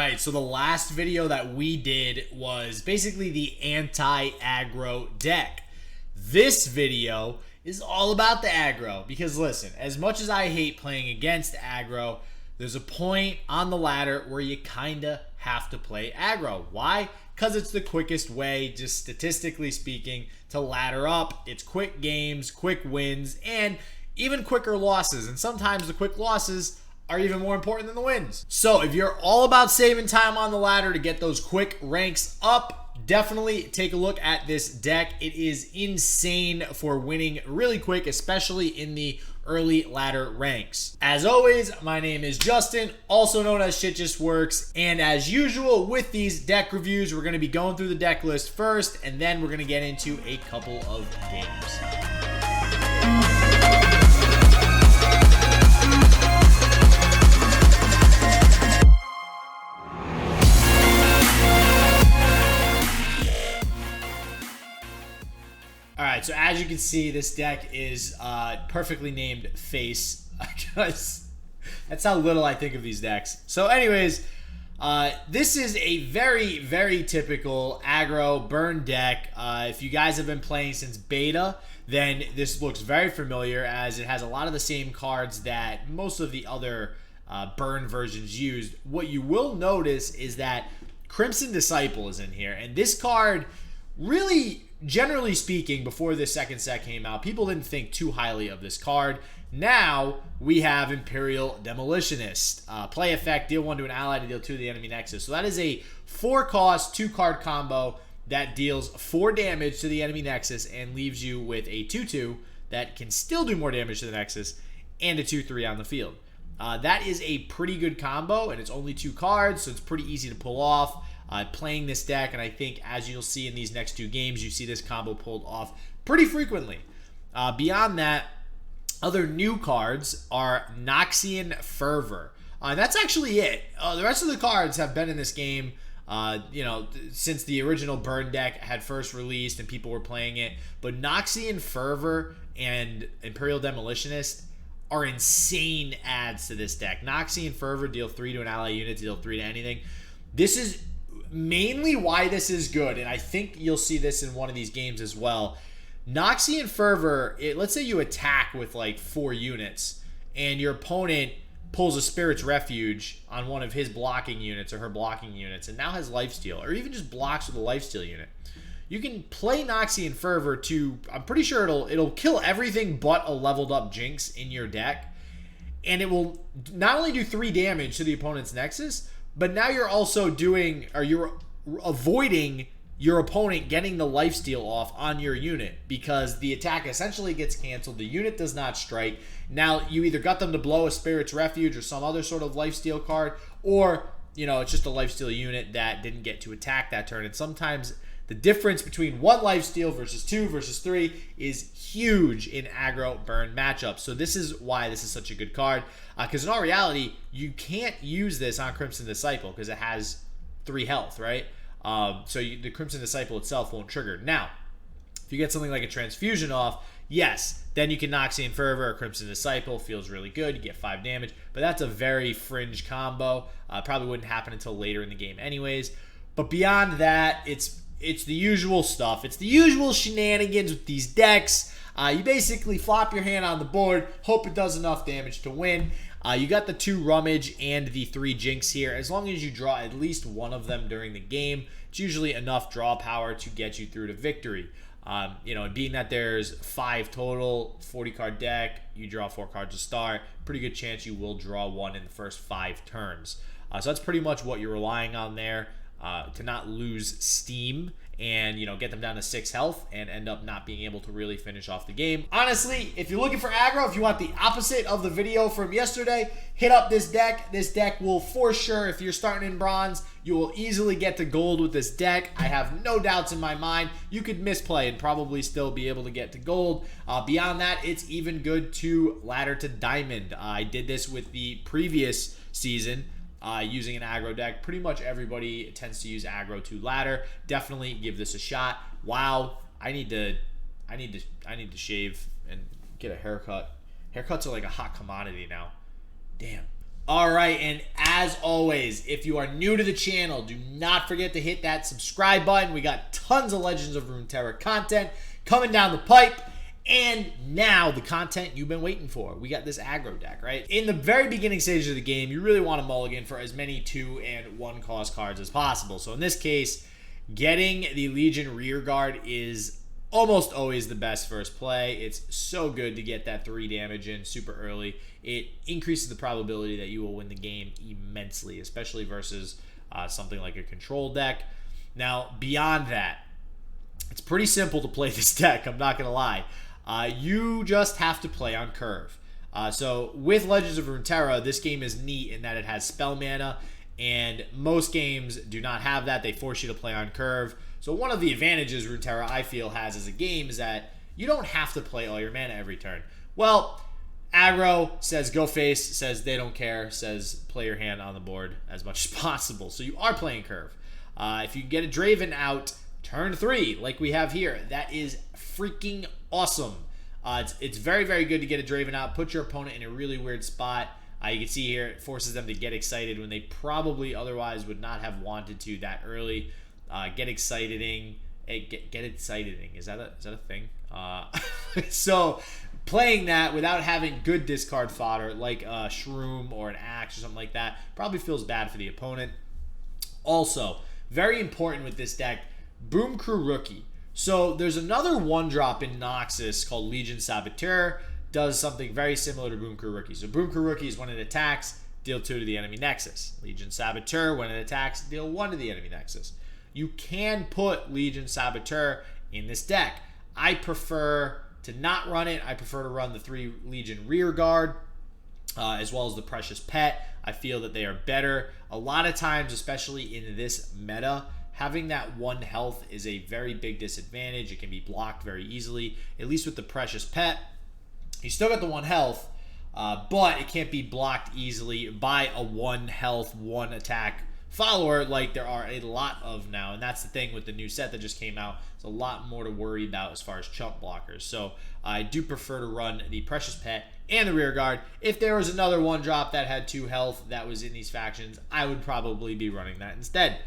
right, so the last video that we did was basically the anti-aggro deck. This video is all about the aggro because listen, as much as I hate playing against aggro, there's a point on the ladder where you kinda have to play aggro. Why? Because it's the quickest way, just statistically speaking, to ladder up. It's quick games, quick wins, and even quicker losses. And sometimes the quick losses are even more important than the wins. So if you're all about saving time on the ladder to get those quick ranks up, definitely take a look at this deck. It is insane for winning really quick, especially in the early ladder ranks. As always, my name is Justin, also known as Shit Just Works, and as usual with these deck reviews, we're going to be going through the deck list first, and then we're going to get into a couple of games. Alright, so as you can see, this deck is perfectly named Face, because that's how little I think of these decks. So anyways, this is a very, very typical aggro burn deck. If you guys have been playing since beta, then this looks very familiar, as it has a lot of the same cards that most of the other burn versions used. What you will notice is that Crimson Disciple is in here, and this card really, generally speaking, before this second set came out, people didn't think too highly of this card. Now we have Imperial Demolitionist. Play effect, deal 1 to an ally to deal 2 to the enemy nexus. So that is a 4-cost, 2-card combo that deals 4 damage to the enemy nexus and leaves you with a 2/2 that can still do more damage to the nexus and a 2/3 on the field. That is a pretty good combo, and it's only 2 cards, so it's pretty easy to pull off. Playing this deck, and I think as you'll see in these next 2 games, you see this combo pulled off pretty frequently. Beyond that, other new cards are Noxian Fervor. That's actually it. The rest of the cards have been in this game, since the original burn deck had first released and people were playing it. But Noxian Fervor and Imperial Demolitionist are insane adds to this deck. Noxian Fervor, deal 3 to an ally unit, deal 3 to anything. This is mainly why this is good, and I think you'll see this in one of these games as well. Noxian Fervor, let's say you attack with like 4 units, and your opponent pulls a Spirit's Refuge on one of his blocking units or her blocking units, and now has lifesteal, or even just blocks with a lifesteal unit. You can play Noxian Fervor to, I'm pretty sure it'll kill everything but a leveled up Jinx in your deck, and it will not only do 3 damage to the opponent's Nexus, but now you're also you're avoiding your opponent getting the lifesteal off on your unit, because the attack essentially gets canceled. The unit does not strike. Now you either got them to blow a Spirit's Refuge or some other sort of lifesteal card, or it's just a lifesteal unit that didn't get to attack that turn. And sometimes the difference between 1 lifesteal versus 2 versus 3 is huge in aggro burn matchups. So this is why this is such a good card. Because in all reality, you can't use this on Crimson Disciple because it has 3 health, right? The Crimson Disciple itself won't trigger. Now, if you get something like a Transfusion off, yes, then you can Noxian Fervor or Crimson Disciple. Feels really good. You get 5 damage. But that's a very fringe combo. Probably wouldn't happen until later in the game anyways. But beyond that, it's the usual stuff. It's the usual shenanigans with these decks. You basically flop your hand on the board, hope it does enough damage to win. You got the 2 Rummage and the 3 Jinx here. As long as you draw at least one of them during the game, it's usually enough draw power to get you through to victory. Being that there's 5 total, 40-card deck, you draw 4 cards to start, pretty good chance you will draw 1 in the first 5 turns. So that's pretty much what you're relying on there. To not lose steam and get them down to 6 health and end up not being able to really finish off the game. Honestly, if you're looking for aggro, if you want the opposite of the video from yesterday, hit up this deck. This deck will, for sure, if you're starting in bronze, you will easily get to gold with this deck. I have no doubts in my mind. You could misplay and probably still be able to get to gold. Beyond that, it's even good to ladder to diamond. I did this with the previous season. Using an aggro deck. Pretty much everybody tends to use aggro to ladder. Definitely give this a shot. Wow, I need to shave and get a haircut. Haircuts are like a hot commodity now. Damn. All right, and as always, if you are new to the channel, do not forget to hit that subscribe button. We got tons of Legends of Runeterra content coming down the pipe. And now the content you've been waiting for. We got this aggro deck, right? In the very beginning stages of the game, you really want to mulligan for as many 2 and 1 cost cards as possible. So in this case, getting the Legion Rearguard is almost always the best first play. It's so good to get that 3 damage in super early. It increases the probability that you will win the game immensely, especially versus something like a control deck. Now, beyond that, it's pretty simple to play this deck, I'm not going to lie. You just have to play on curve. So with Legends of Runeterra, this game is neat in that it has spell mana, and most games do not have that. They force you to play on curve. So one of the advantages Runeterra, I feel, has as a game is that you don't have to play all your mana every turn. Well, aggro says go face, says they don't care, says play your hand on the board as much as possible. So you are playing curve. If you can get a Draven out turn 3, like we have here, that is freaking awesome. It's very, very good to get a Draven out, put your opponent in a really weird spot. You can see here, it forces them to get excited when they probably otherwise would not have wanted to that early. Get exciting. Get exciting. Is that a thing? So playing that without having good discard fodder like a Shroom or an Axe or something like that probably feels bad for the opponent. Also, very important with this deck, Boom Crew Rookie. So there's another 1-drop in Noxus called Legion Saboteur. Does something very similar to Boom Crew Rookie. So Boom Crew Rookie is when it attacks, deal 2 to the enemy Nexus. Legion Saboteur, when it attacks, deal 1 to the enemy Nexus. You can put Legion Saboteur in this deck. I prefer to not run it. I prefer to run the 3 Legion Rearguard, as well as the Precious Pet. I feel that they are better. A lot of times, especially in this meta, having that 1 health is a very big disadvantage. It can be blocked very easily. At least with the Precious Pet, you still got the 1 health, but it can't be blocked easily by a 1 health, 1 attack follower like there are a lot of now. And that's the thing with the new set that just came out. There's a lot more to worry about as far as chump blockers. So I do prefer to run the Precious Pet and the Rearguard. If there was another 1-drop that had 2 health that was in these factions, I would probably be running that instead.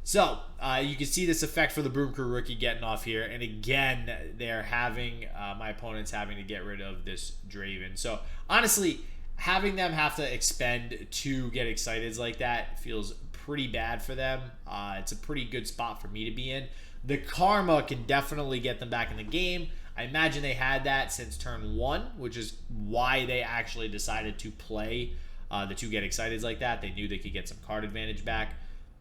So, you can see this effect for the Boom Crew Rookie getting off here. And again, they're having, my opponent's having to get rid of this Draven. So, honestly, having them have to expend to get excited like that feels pretty bad for them. It's a pretty good spot for me to be in. The Karma can definitely get them back in the game. I imagine they had that since turn 1, which is why they actually decided to play the 2 get excited like that. They knew they could get some card advantage back.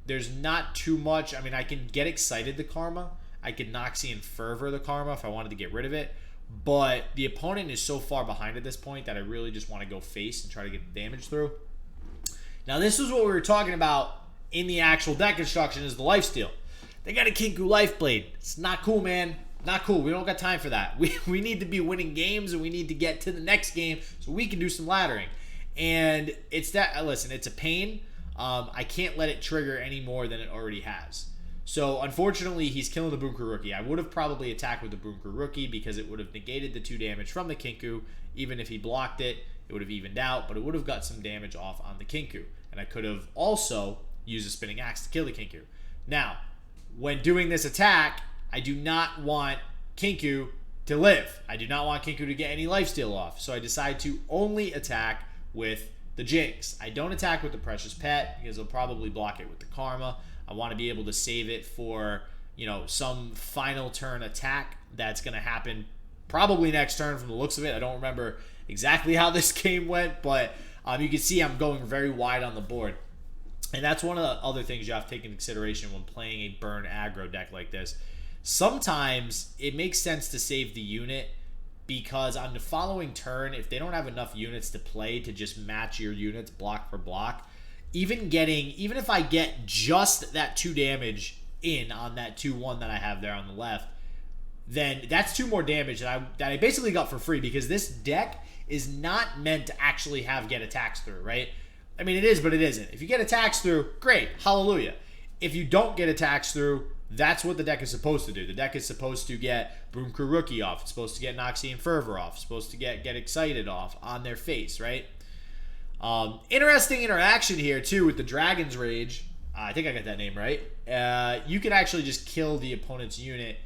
There's not too much. I mean, I can get excited the Karma. I could Noxie and Fervor the Karma if I wanted to get rid of it. But the opponent is so far behind at this point that I really just want to go face and try to get the damage through. Now, this is what we were talking about in the actual deck construction, is the lifesteal. They got a Kinku Lifeblade. It's not cool, man. Not cool. We don't got time for that. We need to be winning games, and we need to get to the next game so we can do some laddering. And it's that, listen, it's a pain. I can't let it trigger any more than it already has. So, unfortunately, he's killing the Boom Crew Rookie. I would have probably attacked with the Boom Crew Rookie because it would have negated the 2 damage from the Kinku. Even if he blocked it, it would have evened out, but it would have got some damage off on the Kinku. And I could have also used a Spinning Axe to kill the Kinku. Now, when doing this attack, I do not want Kinku to live. I do not want Kinku to get any lifesteal off. So I decide to only attack with the Jinx. I don't attack with the Precious Pet because they'll probably block it with the Karma. I want to be able to save it for, you know, some final turn attack that's going to happen probably next turn from the looks of it. I don't remember exactly how this game went, but you can see I'm going very wide on the board. And that's one of the other things you have to take into consideration when playing a burn aggro deck like this. Sometimes it makes sense to save the unit because on the following turn, if they don't have enough units to play to just match your units block for block, even if I get just that 2 damage in on that 2-1 that I have there on the left, then that's 2 more damage that I basically got for free because this deck is not meant to actually have get attacks through, right? I mean, it is, but it isn't. If you get attacks through, great, hallelujah. If you don't get attacks through, that's what the deck is supposed to do. The deck is supposed to get Boom Crew Rookie off. It's supposed to get Noxie and Fervor off. It's supposed to get Excited off on their face, right? Interesting interaction here, too, with the Dragon's Rage. I think I got that name right. You can actually just kill the opponent's unit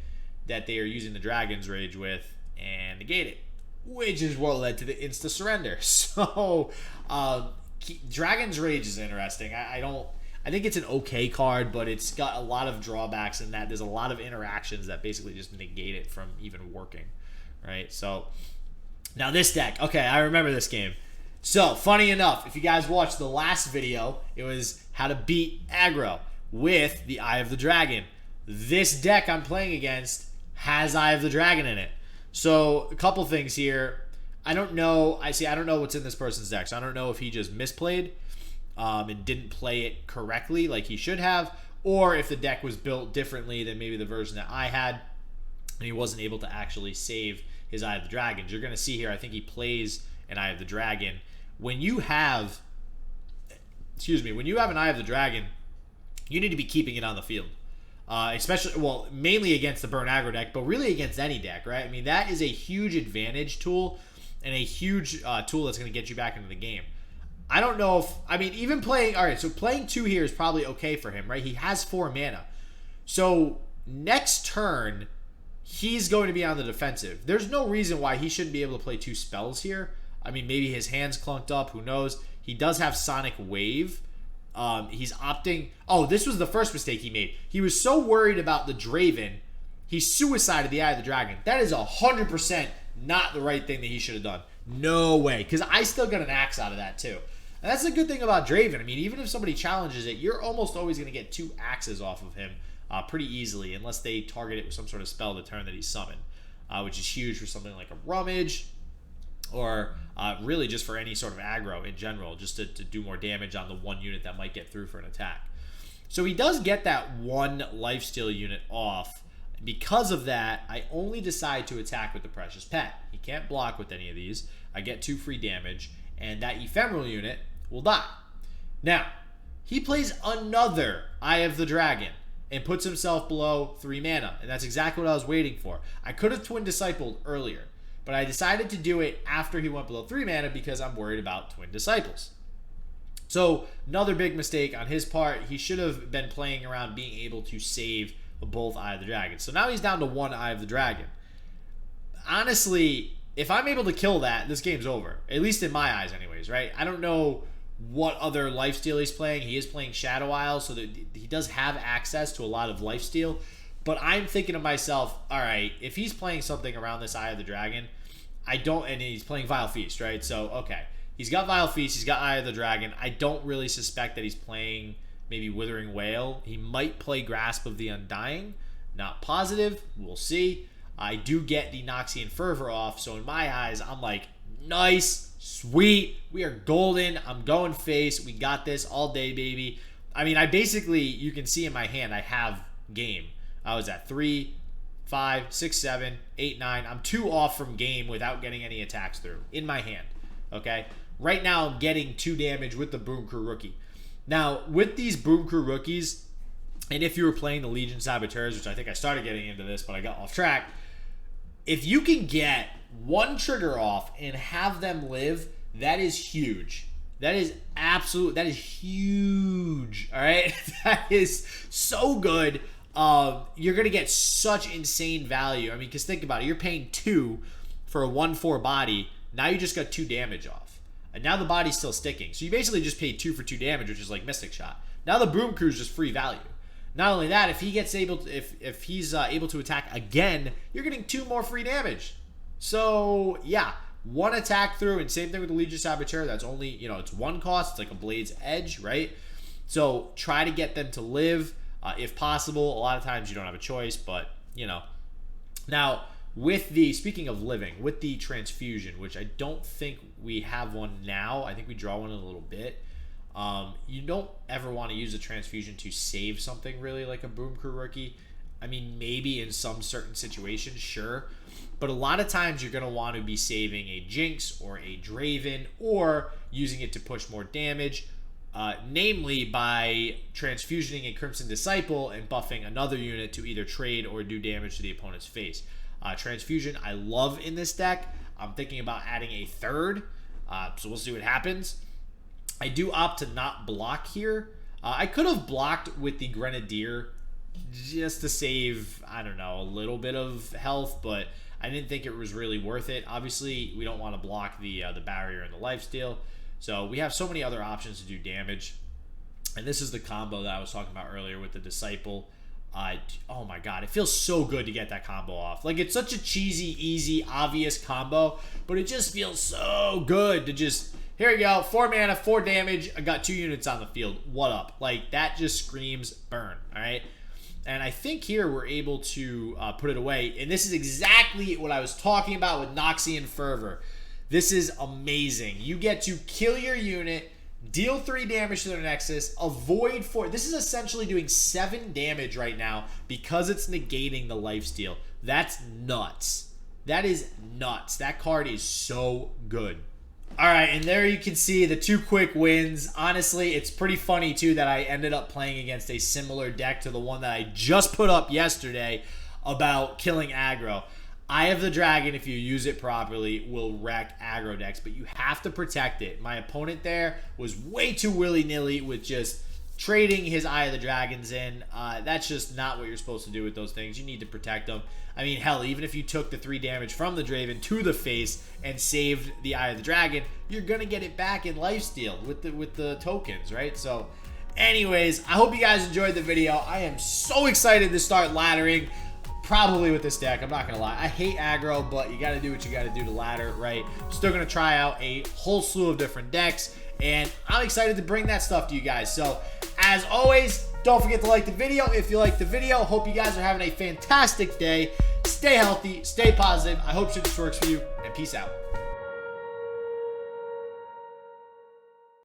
that they are using the Dragon's Rage with and negate it, which is what led to the insta-surrender. So, Dragon's Rage is interesting. I think it's an okay card, but it's got a lot of drawbacks in that there's a lot of interactions that basically just negate it from even working, right? So, now this deck. Okay, I remember this game. So, funny enough, if you guys watched the last video, it was how to beat aggro with the Eye of the Dragon. This deck I'm playing against has Eye of the Dragon in it. So, a couple things here. I don't know what's in this person's deck. So, I don't know if he just misplayed and didn't play it correctly like he should have, or if the deck was built differently than maybe the version that I had, and he wasn't able to actually save his Eye of the Dragon. You're going to see here, I think he plays an Eye of the Dragon. When you have an Eye of the Dragon, you need to be keeping it on the field. Especially, well, mainly against the burn aggro deck, but really against any deck, right? I mean, that is a huge advantage tool and a huge tool that's going to get you back into the game. I don't know if, I mean, even playing, all right, so playing 2 here is probably okay for him, right? He has 4 mana. So next turn, he's going to be on the defensive. There's no reason why he shouldn't be able to play 2 spells here. I mean, maybe his hand's clunked up, who knows? He does have Sonic Wave. He's opting, oh, this was the first mistake he made. He was so worried about the Draven, he suicided the Eye of the Dragon. That is 100% not the right thing that he should have done. No way, because I still got an axe out of that too. And that's the good thing about Draven. I mean, even if somebody challenges it, you're almost always going to get 2 axes off of him pretty easily, unless they target it with some sort of spell the turn that he's summoned, which is huge for something like a Rummage, or really just for any sort of aggro in general, just to do more damage on the one unit that might get through for an attack. So he does get that 1 lifesteal unit off. Because of that, I only decide to attack with the Precious Pet. He can't block with any of these. I get 2 free damage, and that ephemeral unit will die. Now, he plays another Eye of the Dragon and puts himself below 3 mana, and that's exactly what I was waiting for. I could have Twin Discipled earlier, but I decided to do it after he went below 3 mana because I'm worried about Twin Disciples. So, another big mistake on his part. He should have been playing around being able to save both Eye of the Dragon. So now he's down to 1 Eye of the Dragon. Honestly, if I'm able to kill that, this game's over. At least in my eyes anyways, right? I don't know what other lifesteal he's playing. He is playing Shadow Isle, so that he does have access to a lot of lifesteal. But I'm thinking to myself, all right, if he's playing something around this Eye of the Dragon, and he's playing Vile Feast, right? So, okay. He's got Vile Feast, he's got Eye of the Dragon. I don't really suspect that he's playing maybe Withering Wail. He might play Grasp of the Undying. Not positive. We'll see. I do get the Noxian Fervor off, so in my eyes, I'm like, nice, sweet, we are golden. I'm going face. We got this all day, baby. I mean, I basically, you can see in my hand, I have game. I was at 3, 5, 6, 7, 8, 9. I'm 2 off from game without getting any attacks through in my hand. Okay? Right now, I'm getting 2 damage with the Boom Crew Rookie. Now, with these Boom Crew Rookies, and if you were playing the Legion Saboteurs, which I think I started getting into this, but I got off track, if you can get 1 trigger off and have them live, that is huge. That is huge. All right? That is so good. You're going to get such insane value. I mean, because think about it. You're paying 2 for a 1/4 body. Now you just got 2 damage off. And now the body's still sticking. So you basically just paid 2 for 2 damage, which is like Mystic Shot. Now the Boom Crew's just free value. Not only that, if he's able to attack again, you're getting 2 more free damage. So yeah, 1 attack through, and same thing with the Legion Saboteur. That's only, it's 1 cost. It's like a Blade's Edge, right? So try to get them to live if possible. A lot of times you don't have a choice, but Now speaking of living, with the Transfusion, which I don't think we have one now. I think we draw one in a little bit. You don't ever want to use a Transfusion to save something really like a Boom Crew Rookie. I mean, maybe in some certain situations, sure. But a lot of times you're going to want to be saving a Jinx or a Draven, or using it to push more damage, namely by transfusioning a Crimson Disciple and buffing another unit to either trade or do damage to the opponent's face. Transfusion I love in this deck. I'm thinking about adding a 3rd, so we'll see what happens. I do opt to not block here. I could have blocked with the Grenadier just to save, I don't know, a little bit of health, but I didn't think it was really worth it. Obviously, we don't want to block the barrier and the lifesteal, so we have so many other options to do damage. And this is the combo that I was talking about earlier with the Disciple. Oh my god, it feels so good to get that combo off. Like, it's such a cheesy, easy, obvious combo, but it just feels so good to just, here we go, 4 mana, 4 damage, I got 2 units on the field. What up? Like, that just screams burn, all right? And I think here we're able to put it away. And this is exactly what I was talking about with Noxian Fervor. This is amazing. You get to kill your unit, deal 3 damage to their Nexus, avoid 4. This is essentially doing 7 damage right now because it's negating the lifesteal. That's nuts. That is nuts. That card is so good. All right, and there you can see the 2 quick wins. Honestly, it's pretty funny, too, that I ended up playing against a similar deck to the one that I just put up yesterday about killing aggro. Eye of the Dragon, if you use it properly, will wreck aggro decks, but you have to protect it. My opponent there was way too willy-nilly with just trading his Eye of the Dragons in. That's just not what you're supposed to do with those things. You need to protect them. I mean, hell, even if you took the 3 damage from the Draven to the face and saved the Eye of the Dragon, you're going to get it back in lifesteal with the tokens, right? So, anyways, I hope you guys enjoyed the video. I am so excited to start laddering, probably with this deck. I'm not going to lie. I hate aggro, but you got to do what you got to do to ladder, right? Still going to try out a whole slew of different decks, and I'm excited to bring that stuff to you guys. So, as always, don't forget to like the video if you like the video. Hope you guys are having a fantastic day. Stay healthy, stay positive. I hope shit just works for you, and peace out.